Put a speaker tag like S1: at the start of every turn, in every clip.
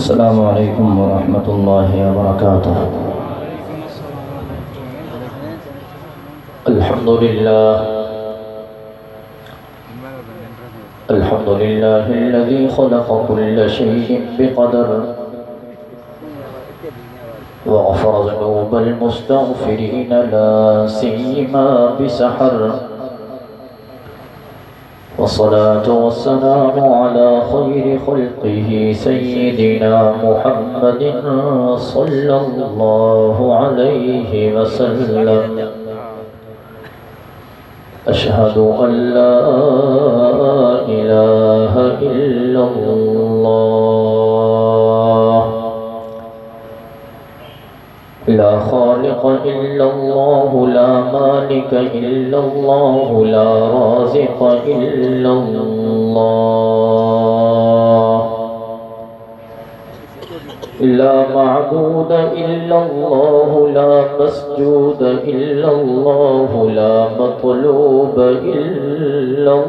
S1: السلام عليكم ورحمة الله وبركاته. الحمد لله الذي خلق كل شيء بقدر وغفر ذنوب المستغفرين لا سيما بسحر، والصلاة والسلام على خير خلقه سيدنا محمد صلى الله عليه وسلم. أشهد أن لا إله إلا الله، لا خالق إلا الله، لا مالك إلا الله، لا رازق إلا الله، لا معبود إلا الله، لا مسجود إلا الله، لا مطلوب إلا الله.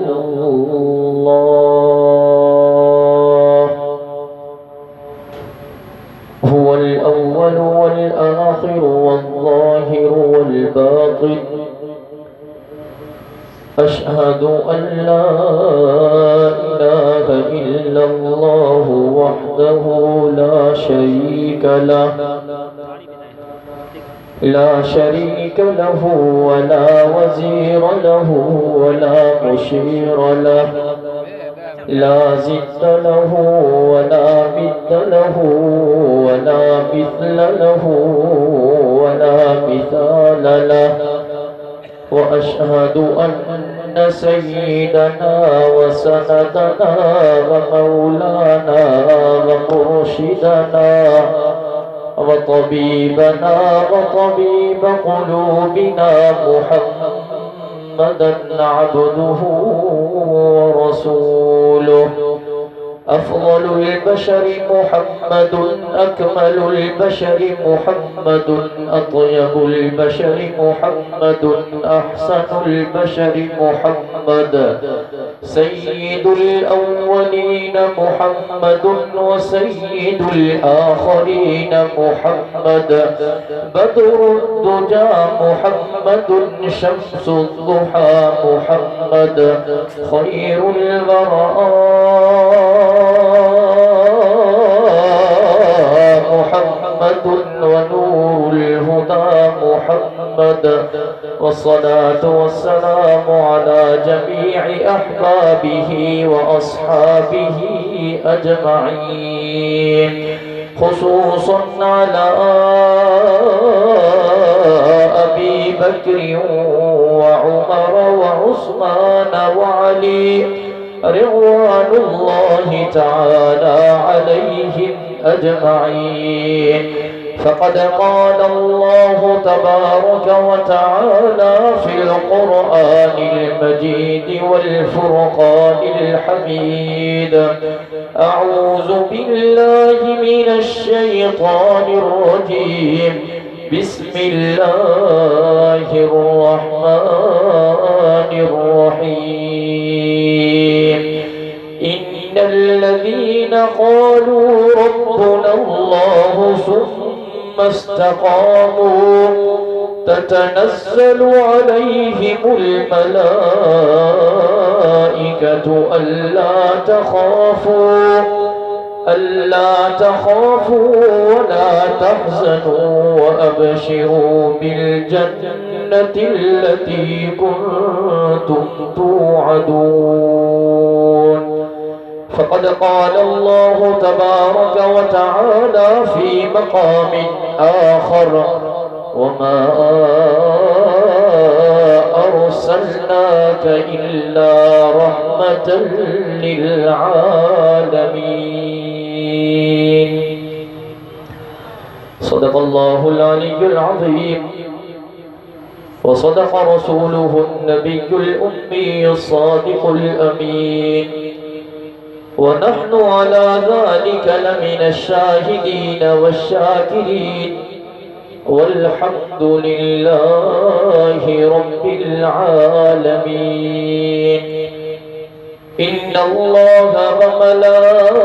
S1: هو الأول والآخر والظاهر والباطن. أشهد أن لا إله إلا الله وحده لا شريك له، ولا وزير له ولا مشير له، لا زد له ولا مد له ولا مثل له ولا مثال له. وأشهد أن سيدنا وسندنا ومولانا ومرشدنا وطبيبنا وطبيب قلوبنا محمدا عبده ورسوله. أفضل البشر محمد، أكمل البشر محمد، أطيب البشر محمد، أحسن البشر محمد، سيد الأولين محمد وسيد الآخرين محمد، بدر الدجى محمد، شمس الضحى محمد، خير البراء محمد، ونور الهدى محمد. والصلاة والسلام على جميع أحبابه وأصحابه أجمعين، خصوصا على أبي بكر وعمر وعثمان وعلي رضوان الله تعالى عليهم أجمعين. فقد قال الله تبارك وتعالى في القرآن المجيد والفرقان الحميد: أعوذ بالله من الشيطان الرجيم، بسم الله الرحمن الرحيم. إن الذين قالوا ربنا الله ثم استقاموا تتنزل عليهم الملائكة ألا تخافوا ولا تحزنوا وأبشروا بالجنة التي كنتم توعدون. فقد قال الله تبارك وتعالى في مقام آخر: وما أرسلناك إلا رحمة للعالمين. صدق الله العلي العظيم، وصدق رسوله النبي الأمي الصادق الأمين، ونحن على ذلك لمن الشاهدين والشاكرين، والحمد لله رب العالمين. إن الله وملائكته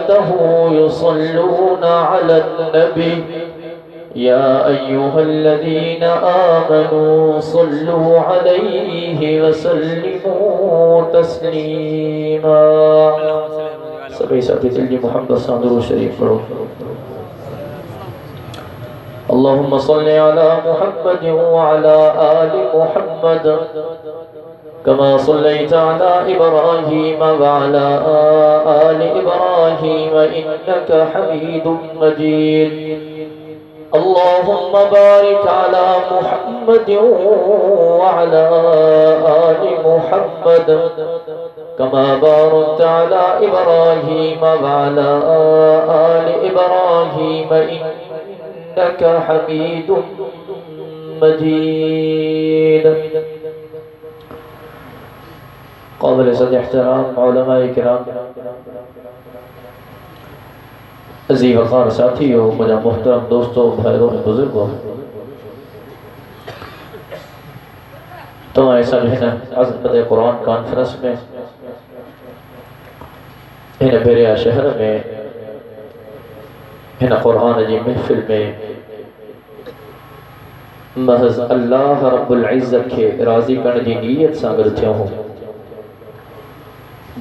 S1: وملائكته يصلون على النبي يا أيها الذين آمنوا صلوا عليه وسلموا تسليما. سبھی ساتھی جلدی محمد صلی اللہ علیہ شریف پڑھو. اللهم صل على محمد وعلى آل محمد كما صليت على إبراهيم وعلى آل إبراهيم إنك حميد مجيد. اللهم بارك على محمد وعلى آل محمد كما باركت على إبراهيم وعلى آل إبراهيم إنك حميد مجيد. قابل عزت احترام علماء کرام، عزیز وقار ساتھیو، مجھا محترم دوستو، بھائیوں بزرگوں، تمہارے سب ہیں عظمت قرآن کانفرنس میں ہن بیریا شہر میں ہن قرآن جی محفل میں محض اللہ رب العزت کے راضی کرنے جی نیت سانگر تھیا ہوں.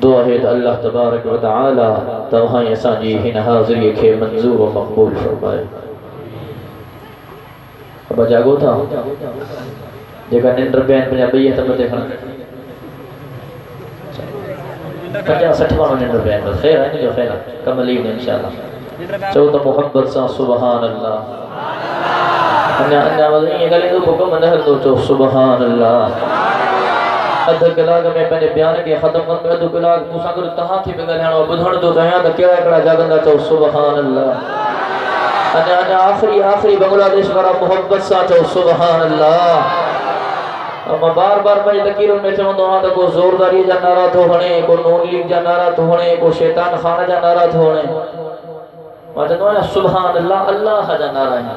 S1: دعا ہے اللہ تبارک و تعالی توہاں ایسان جی ہن حاضری کے منظور و مقبول فرمائے. اب جاگو تھا جگہ نندر بین پنجا بیت اب دیکھنا پنجا سٹھوانا نندر بین بس خیر ہے جو خیر ہے کم علیب انشاءاللہ. چوتا محبت سا سبحان اللہ انہا وزنی یہ گلی دو بکم نہر دو چو سبحان اللہ. ادھا کلاگ میں پہنے بیان کے ختم کرنے ادھا کلاگ موسیٰ کر اتہاں تھی بگلیاں اور بدھن دو تہیاں دا کیا اکڑا جاگندہ چو سبحان اللہ. انہا آخری بنگلہ دیش برا محبت سا چو سبحان اللہ. اما بار بار بھائی تکیروں میں چاہوں دو ہاں دا کو زورداری جا نارا تو ہونے، کو نون لیگ جا نارا تو ہونے، کو شیطان خانہ جا نارا تو ہونے. ماں دو ہے سبحان اللہ اللہ جا نارا ہے.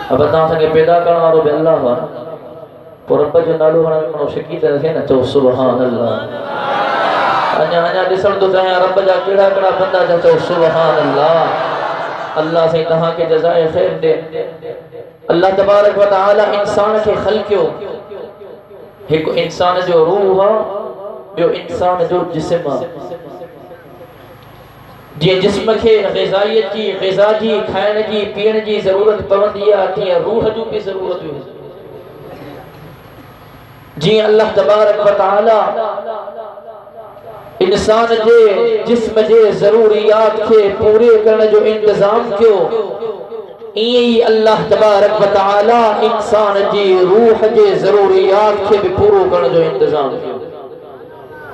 S1: اب اتنا سنگے پیدا کرنا رو بے اللہ ہوا تو رب جو نالو ہنا منو شکیت رکھے نا چو سبحان اللہ. انہا دسن دو تہاں رب جا کیڑا کڑا بندہ جا چو سبحان اللہ. اللہ سے تہاں کے جزائے خیر دے. اللہ تبارک و تعالی انسان کے خلقیو ایک انسان جو روح ہے جو انسان جو جسم ہے. جی جسم کے غذائیت کی غذا جی کھائن جی پین جی ضرورت پوندی آتی ہے روح جو بھی ضرورت ہے. جی اللہ تبارک و تعالی انسان جے جسم جے ضروریات کے پورے کرنے جو انتظام کیوں یہی اللہ تبارک و تعالی انسان جی روح جے ضروریات کے بھی پورو کرنے جو انتظام کیوں.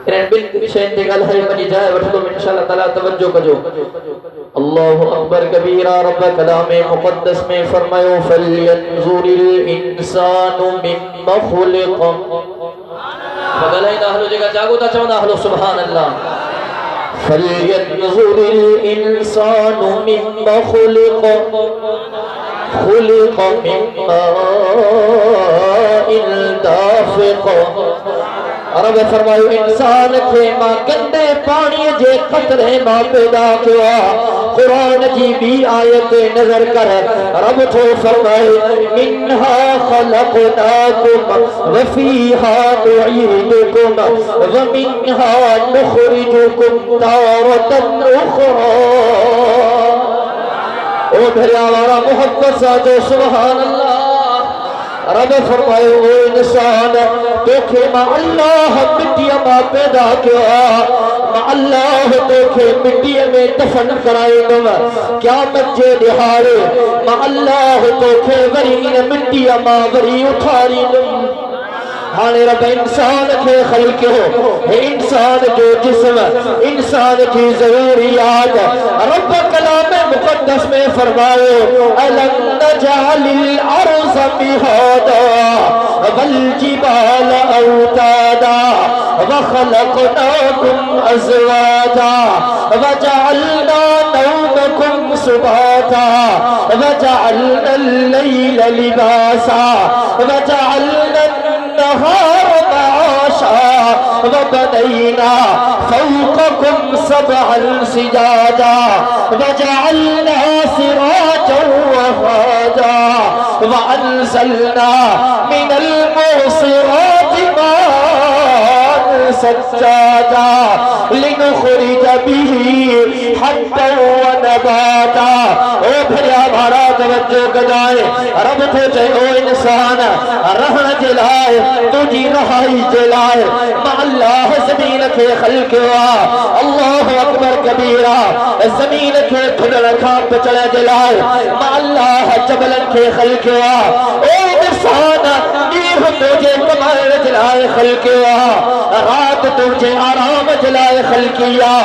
S1: انہیں بل شہن دے گل ہے منی جائے وٹھلو میں انشاءاللہ تعالی توجہ کجو. اللہ اکبر کبیرہ رب کلام مقدس میں فرمائیو فَلْيَنْظُرِ الْإِنسَانُ مِمَّ خُلِقَ. فَقَلَئِنَ أَهْلُ جگہ جاگو تا چوندہ أهلُ سبحان اللہ. فَلْيَنْظُرِ الْإِنسَانُ مِمَّ خُلِقَ خُلِقَ مِمَّا دَافِقَ. عرب فرمائیو انسان کے ماں گندے پانی جے قطرے ماں پیدا کیا. قرآن جی بھی آیت نظر کر رب تو فرمائے منہا خلقناکم وفیہا نعیدکم ومنہا نخرجکم تارتا اخرى. او بھریا وارا محبت ساتھو سبحان اللہ. رب فرمائے وہ انسان دیکھے ماں اللہ مٹی ماں پیدا کیا. ماں اللہ دیکھے مٹی میں دفن کرائے گا کیا بچے دہارے. ماں اللہ دیکھے ورین مٹی ماں وری اٹھاری گا. ہانے رب انسان کے خلق ہو انسان جو جسم انسان کی ضروریات رب کلام مقدس میں فرمائے أَلَمْ نَجْعَلِ الْأَرْضَ مِهَادًا وَالْجِبَالَ أَوْتَادًا وَخَلَقْنَاكُمْ أَزْوَاجًا وَجَعَلْنَا نَوْمَكُمْ سُبَاتًا وَجَعَلْنَا اللَّيْلَ لِبَاسًا وَجَعَلْنَا النَّهَارَ مَعَاشًا وبنينا فوقكم سبعا سجادا وجعلنا سراجا وهاجا وأنزلنا من المعصرات ماء سجادا لنخرج به حبا ونباتا. او پھر ہمارا توجہ کجائے رب تجھے او انسان رہن جلائے تجھی رہائی جلائے ما اللہ زمین کے خلق ہوا اللہ اکبر کبیرہ زمین کے کھلڑ کھاپ چلے جلائے ما اللہ جبلن کے خلق ہوا او انسان نیو تجھے کمال جلائے خلق ہوا رات تجھے آرام جلائے خلقیہ.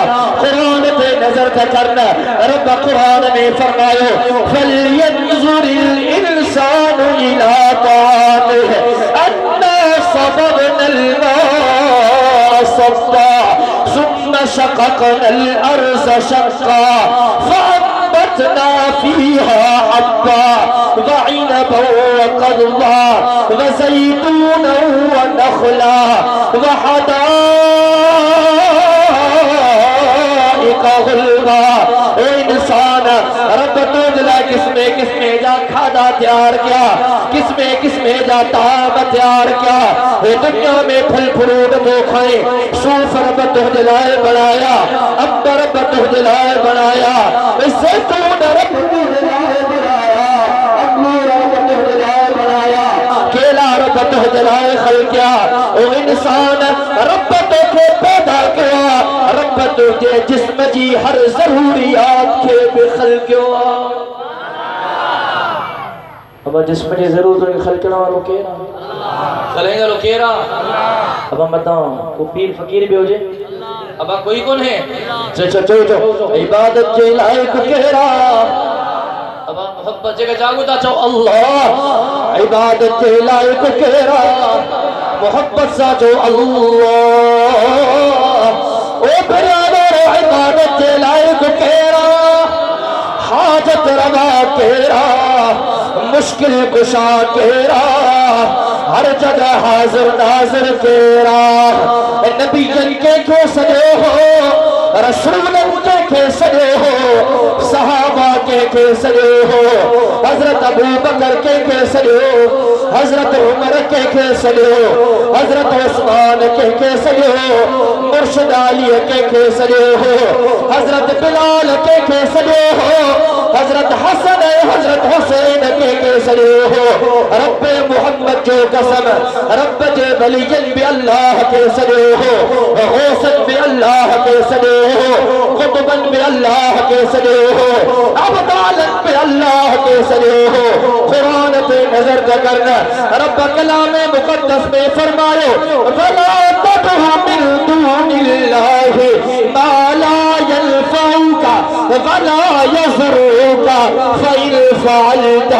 S1: قرآن پہ نظر کرنا رب قرآن میں فرمائے فَلْيَنْظُرِ الْإِنسَانُ إِلَىٰ طَعَامِهِ أَنَّا صَبَبْنَا الْمَاءَ صَبًّا ثُمَّ شَقَقْنَا الْأَرْضَ شَقًّا فَأَنبَتْنَا فِيهَا حَبًّا وَعِنَبًا وَقَضْبًا وَزَيْتُونًا وَنَخْلًا وَحَدَائِقَ غُلْبًا. اے انسان رب تو جلا کس میں جا کھادا تیار کیا کس میں جا طعام تیار کیا. اے دنیا میں پھل فروٹ تو کھائیں صوف رب تو جلائے بنایا امبر رب تو جلائے بنایا زیتون رب تو جلائے بنایا انگور رب تو جلائے بنایا کیلا رب تو جلائے خلقیا. او انسان رب تو کے پیدا کیا رب تو جسم جی ہر ضروریات کے بے خلقیا. اب جسم جی ضرور خلقنا والو کیرا چلیں گا لو کیرا. اب ہم بتاؤں وہ پیر فقیر بھی ہو جائے اب کوئی کون ہے چو عبادت جے لائق کیرا. اب محبت جگہ جاگو تا چو اللہ عبادت جے لائق کیرا محبت سا چو اللہ. او برادر عبادت جے لائق کیرا حاجت روا کیرا مشکل کشا کیرا ہر جگہ حاضر ناظر کیرا. نبی جن کے کیوں سجے ہو رسول کے سجے ہو صحابہ کے سجے ہو حضرت ابو بکر کے سجے ہو حضرت عمر کے سجے ہو حضرت عثمان کے سجے ہو مرشد علی کے سجے ہو حضرت بلال کے سجے ہو حضرت حسن حضرت حسین کے سجے ہو. رب محمد جو قسم رب جبلیل بھی اللہ کے سجے ہو غوثن بھی اللہ کے سجے ہو قطبن بھی اللہ کے سجے ہو ابدالن بھی اللہ کے سجے ہو. قرآن پہ نظر کرنا رب کلام مقدس میں فرمائے فَلَا تَدْعُ مِن دُونِ اللَّهِ مَا لَا يَنفَعُكَ وَلَا يَضُرُّكَ فَإِنْ فَعَلْتَ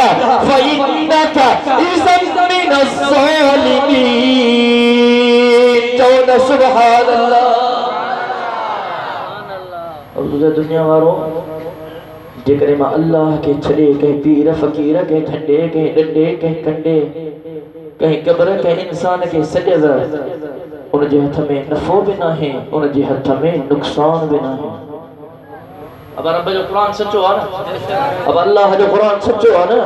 S1: فَإِنَّكَ إِذًا مِنَ الظَّالِمِينَ. چودہ سبحان اللہ. اور دوسرے دنیا واروں جکرے ماں اللہ کے چھڑے کہیں پیر فقیر کہیں ٹھنڈے کہیں ڈنڈے کہیں کنڈے کہیں قبر کہیں انسان کے سجدہ ان جے ہتھ میں نفع بھی نہ ہے ان جے ہتھ میں نقصان بھی نہ ہے. اب رب جو قرآن سچو آنا اب اللہ جو قرآن سچو آنا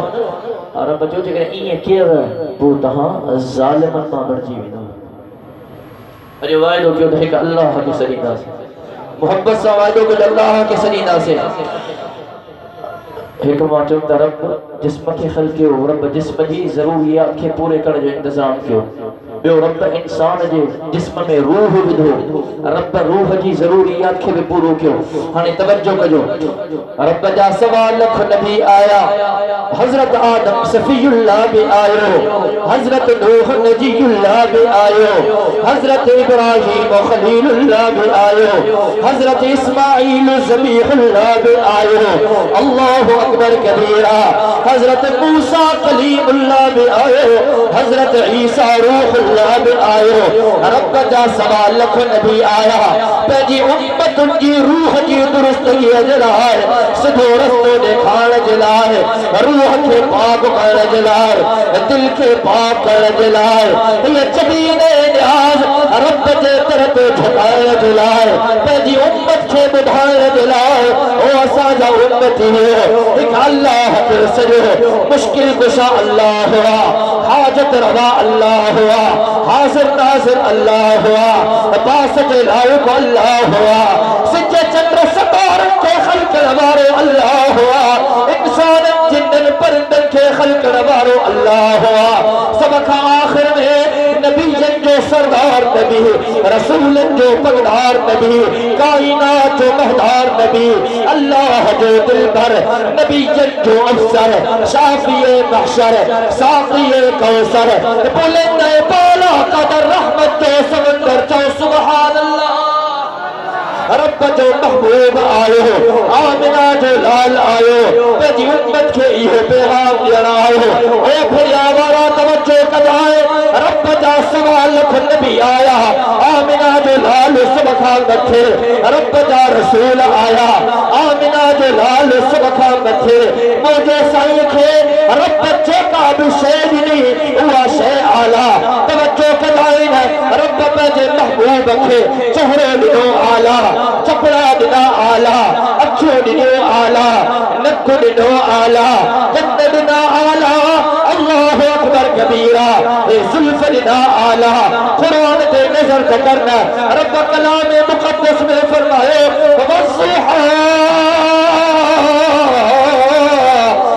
S1: رب جو جکرے این کیا وہ تہاں ظالمن ماں برجی بھی نہ ارے وائدو کیوں دہے کہ اللہ کی سریدہ سے محبت سا وائدو کہ اللہ کی سریدہ سے حکمات چلتا رب جسم کے خلقے ہو رب جسم جی ضروریات کے پورے کر جو انتظام کیوں بیو رب انسان جے جسم میں روح بدھو رب روح جی ضروریات کے بھی پورو کیوں. ہانے توجہ کجو رب جا سوال لکھ نبی آیا حضرت آدم صفی اللہ بھی آئے حضرت نوح نجی اللہ بھی آئے حضرت ابراہیم خلیل اللہ بھی آئے حضرت اسماعیل ذبیح اللہ بھی آئے. اللہ اکبر کبیرہ حضرت موسیٰ کلیم اللہ بھی آئے حضرت عیسیٰ روح اللہ بھی آئے رب جا سوا لکھ نبی آیا پیجی امت ان کی روح کی درستگی جلائے سدھو رستو دکھان جلائے روح کے پاک کر جلائے دل کے پاک کر جلائے یہ جبین نیاز رب جے طرف جھکائے جلائے پیجی امت کے بدھائے جلائے او اساجہ امتی ہے ایک اللہ کے سجو مشکل کشا اللہ ہوا حاجت روا اللہ ہوا حاضر ناظر اللہ ہوا باسط لائق اللہ ہوا سجے چندر ستارن کے خلق نوارو اللہ ہوا انسان جنن پرندن کے خلق نوارو اللہ ہوا سبق آخر میں نبی جن جو سردار نبی رسول جو پگدار نبی کائنات جو مہدار نبی اللہ جو دل بھر نبی جن جو افسر شافی محشر ساقی کوثر بلند بالا قدر رحمت جو سمندر جو سبحان اللہ رب جو محبوب آئے آمنہ جو لال آئے پیجی امت کے یہ پیغام دیا آئے اے پھر آوارا توجہ کدائے رب جا سوا لکھ نبی آیا آمنہ جو لال سبخان بچے رب جا رسول آیا آمنہ جو لال سبخان بچے مجھے سائکھے رب بچے کا بھی شید نہیں ہوا شے آلہ توجہ کدائے رب پیجے محبوب کے چہرے لنو آلہ چپڑا دنا آلہ اچھو دنو آلہ نکو دنو آلہ جند دنا آلہ اللہ اکبر کبیرہ ظلف دنا آلہ قرآن دے نظر کرنا رب کلام مقدس میں فرمائے وَالضُّحَىٰ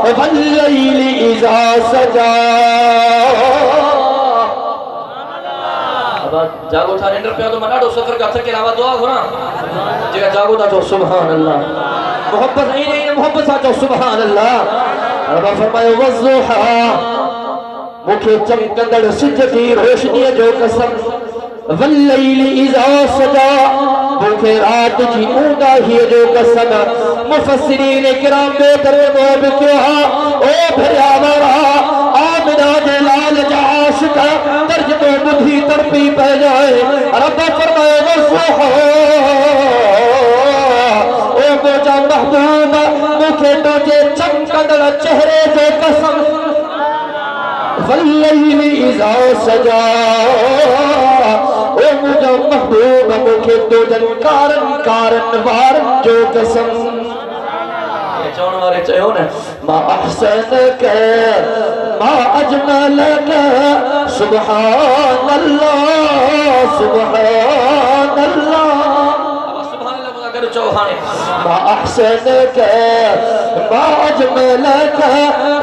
S1: وَاللَّيْلِ إِذَا سَجَىٰ جاگو تھا رینڈر پہ تو مناڑو سفر کا تھکے علاوہ دعا ہونا جگہ جاگو تھا جو سبحان اللہ محبت نہیں محبت تھا جو سبحان اللہ رب فرمائے وَالضُّحَىٰ مکھے چمکندڑ سج کی روشنی جو قسم وَاللَّيْلِ إِذَا سَجَىٰ مکھے رات جی اونگا ہی جو قسم مفسرین کرام بہتر موب کیا او بھریا ورا آمنہ جلال جعاش کا ترجمہ بدھی ترپی پہ جائے رب فرمائے وَالضُّحَىٰ او مجھا محبوب مکھے تجھے چمکندڑ چہرے جو قسم وَاللَّيْلِ إِذَا سَجَىٰ او مجھا محبوب مکھے تجھن کارن کارن وارن جو قسم چون والے چاہو نا ما احسنک ما اجملک سبحان اللہ سبحان اللہ سبحان اللہ بولا کرو چوہانے ما احسنک ما اجملک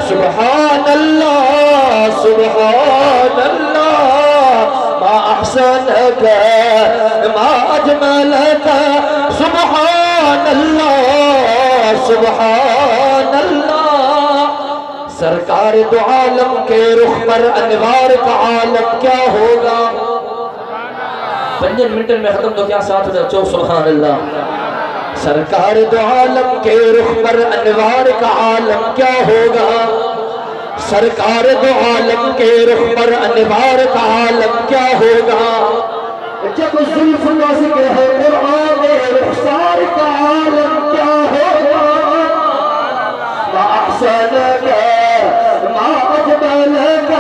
S1: سبحان اللہ سبحان اللہ ما احسنک ما اجملک سبحان اللہ سبحان اللہ سرکار دو عالم کے رخ پر انوار کا عالم کیا ہوگا 5 منٹ میں ختم تو کیا ساتھ ہو چو سبحان اللہ سرکار دو عالم کے رخ پر انوار کا عالم کیا ہوگا سرکار دو عالم کے رخ پر انوار کا عالم کیا ہوگا جب ظلف نازک ہے قرآن رخسار کا عالم کیا ہوگا ما احسنک ما اجملک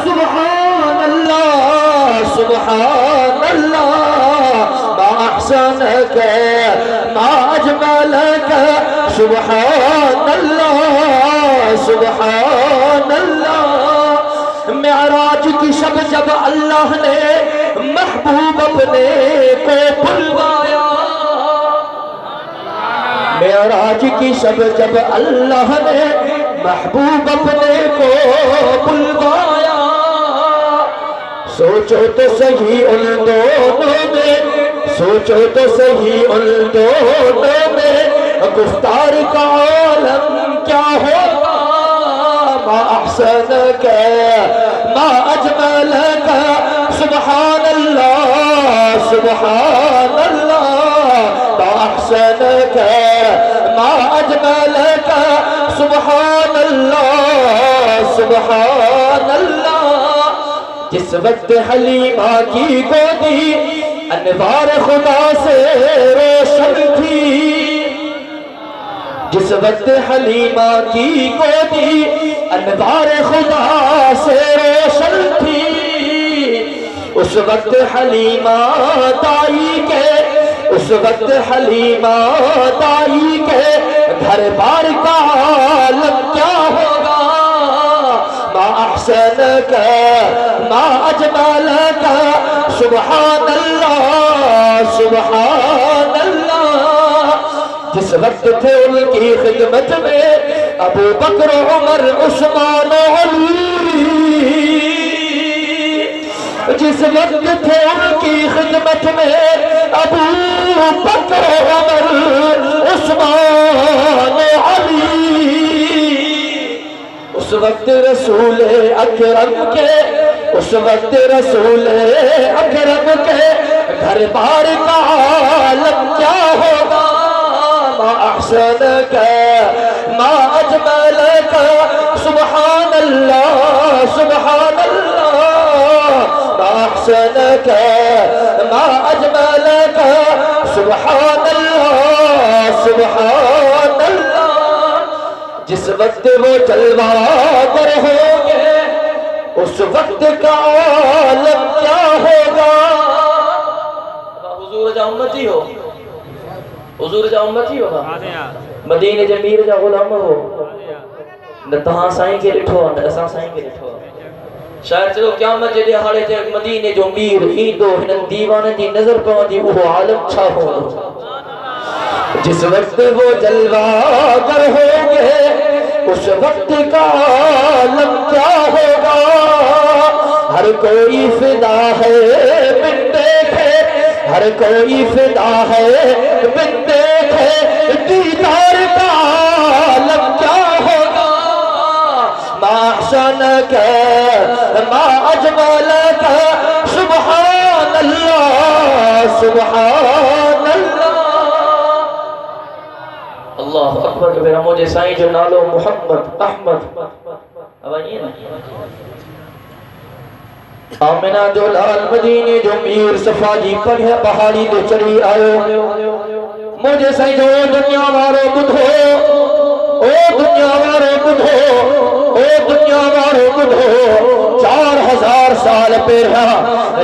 S1: سبحان اللہ سبحان اللہ ما احسنک ما اجملک سبحان اللہ سبحان اللہ معراج کی شب جب اللہ نے محبوب اپنے کو بلوایا معراج کی شب جب اللہ نے محبوب اپنے کو بلوایا سوچو تو صحیح ان دونوں میں سوچو تو صحیح ان دونوں میں گفتار کا عالم کیا ہوگا ما احسنک ما اجملک سبحان اللہ سبحان اللہ ما احسنک ما اجملک سبحان اللہ سبحان اللہ جس وقت حلیمہ کی گودی انوار خدا سے روشن تھی جس وقت حلیمہ کی گودی انوار خدا سے روشن تھی اس وقت حلیمہ دائی کے اس وقت حلیمہ دائی کے گھر بار کا عالم کیا ہوگا ما احسنک ما اجملک سبحان اللہ سبحان اللہ جس وقت تھے ان کی خدمت میں ابو بکر عمر عثمان و علی جس وقت تھے ان کی خدمت میں ابو بکر عمر عثمان و علی اس وقت رسول اکرم کے اس وقت رسول اکرم کے گھر بار کا عالم کیا ہوگا ما احسنک ما اجملک سبحان اللہ سبحان اللہ ما احسنک ما اجملک سبحان اللہ سبحان اللہ جس وقت وہ جلوہ گر ہوں گے اس وقت کا عالم کیا ہوگا حضور جا امتی ہو حضور جا امتی ہو مدینہ جمیر جا غلام ہو نہ تہاں سائیں کے لٹھو نہ اساں سائیں کے لٹھو شاید چلو قیامت جے ہاڑے تے مدینے جو میر ایندو ہن دیوانن دی نظر پوندی وہ عالم چھا ہوندو جس وقت وہ جلوہ گر ہوں گے اس وقت کا عالم کیا ہوگا ہر کوئی فدا ہے بن دیکھے ہر کوئی فدا ہے بن دیکھے دیدار کا عالم کیا ہوگا ما احسنک ما اجملک سبحان اللہ سبحان اللہ اللہ اکبر کبیرہ مجھے سائیں جو نالو محمد احمد اب آئیے نا آمنہ جو لال مدینے جو میر صفا جی پڑھے پہاڑی دے چڑھی آئے مجھے سائیں جو دنیا وارو بدھو او دنیا وارو بدھو او دنیا وارو بدھو 4000 سال پہلا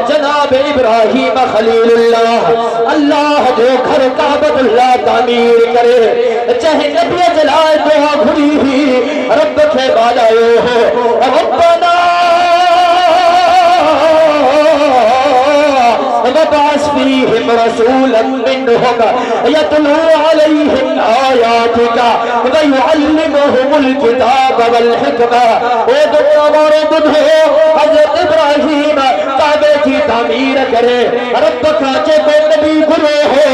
S1: جناب ابراہیم خلیل اللہ اللہ جو گھر کعبۃ اللہ تعمیر کرے چاہے نبی جلال دعا گھڑی ہی رب کے بالائے ہو ربنا وبعث فيهم رسولا منهم يتلو عليهم آياتك ويعلمهم الكتاب والحكمة ودنیا ورد ہو حضرت ابراہیم کعبے کی تعمیر کرے رب کا جب نبی گرو ہو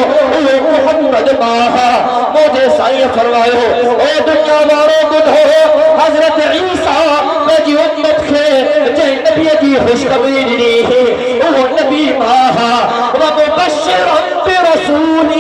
S1: محمد ماہا مجھے سائیں فرمائے ہو اے دنیا ورد ہو حضرت عیسیٰ جی امت کے جے نبی کی خوشخبری دی وہ نبی ماہا ومبشرا برسول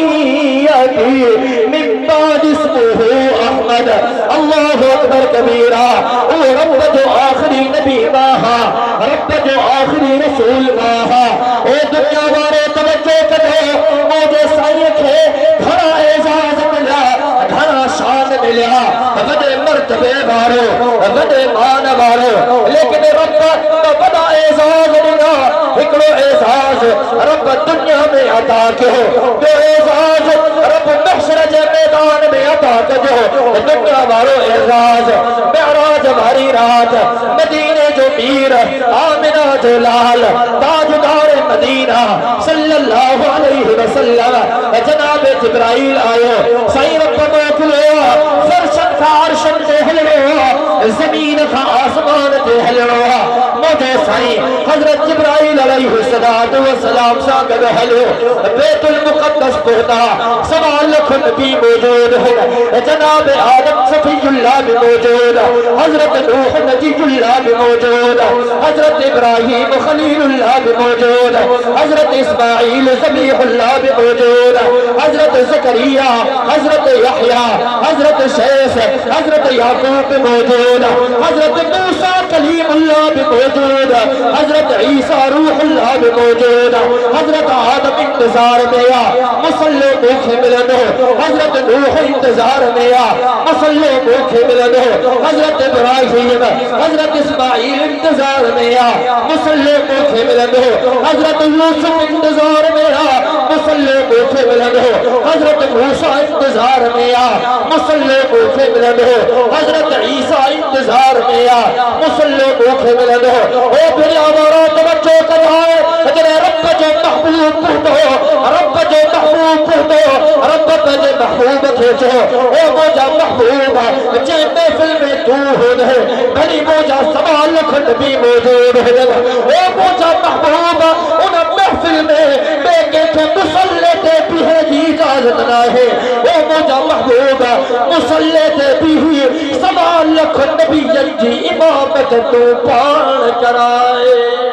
S1: یاتی من بعد اسمه احمد اللہ اکبر کبیرہ او رب جو آخری نبی ماہا رب جو آخری رسول ماہا اے دنیا والے توجہ کرو مجھے سائیں کے گھڑا اعزاز ملا گھڑا شان ملا بڑے مرتبے بارو بڑے مان بارو لیکن رب بڑا اعزاز ملا اکڑو اعزاز رب دنیا میں عطا کہو بے اعزاز رب محشر جے میدان میں عطا کہو دنیا والو اعزاز معراج ہماری رات مدینے جو میر آمنہ جو لال تاجدار مدینہ صلی اللہ علیہ وسلم جناب جبرائیل آئے سائیں رب موکلو فرشن کا عرشن دے ہلو زمین کا آسمان دے ہلو مجھے سائیں حضرت جبرائیل علیہ السلام ساگد ہلو بیت المقدس پہتا 1.25
S2: نبی موجود ہے، جناب آدم صفی اللہ بھی موجود ہے، حضرت نوح نجی اللہ بھی موجود ہے، حضرت ابراہیم خلیل اللہ بھی موجود ہے، حضرت اسماعیل ذبیح اللہ بھی موجود ہے، حضرت زکریا، حضرت یحییٰ، حضرت شیخ، حضرت یعقوب بھی موجود ہے، حضرت موسیٰ کلیم اللہ بھی موجود ہے، حضرت عیسیٰ روح اللہ بھی موجود ہے، حضرت آدم انتظار میں آ مسلو موکھے ملن ہو، حضرت نوح انتظار میں آ مسلو موکھے ملن ہو، حضرت ابراہیم حضرت اسماعیل انتظار میں آ مسلو موکھے ملن ہو، حضرت یوسف انتظار میں آ مسلو موکھے ملن ہو، حضرت موسیٰ انتظار میں آ مسلو موکھے ملن ہو، حضرت عیسیٰ انتظار میں آ مسلو موکھے ملن ہو۔ او پھر آوارا توجہ کرائے اجرے رب جو محبوب پہتو، رب جو محبوب پہتو، رب جو محبوب کھیچو، او موجہ محبوب جے محفل میں تو ہو دے بھلی موجہ سوال کھٹ بھی موجود ہے، او موجہ محبوب ان محفل میں بے کے تھے مسلح تے بھی ہے جی اجازت نہ ہے، او موجہ محبوب مسلح تے بھی ہوئی سوال کھٹ بھی جی امامت تو پان کرائے۔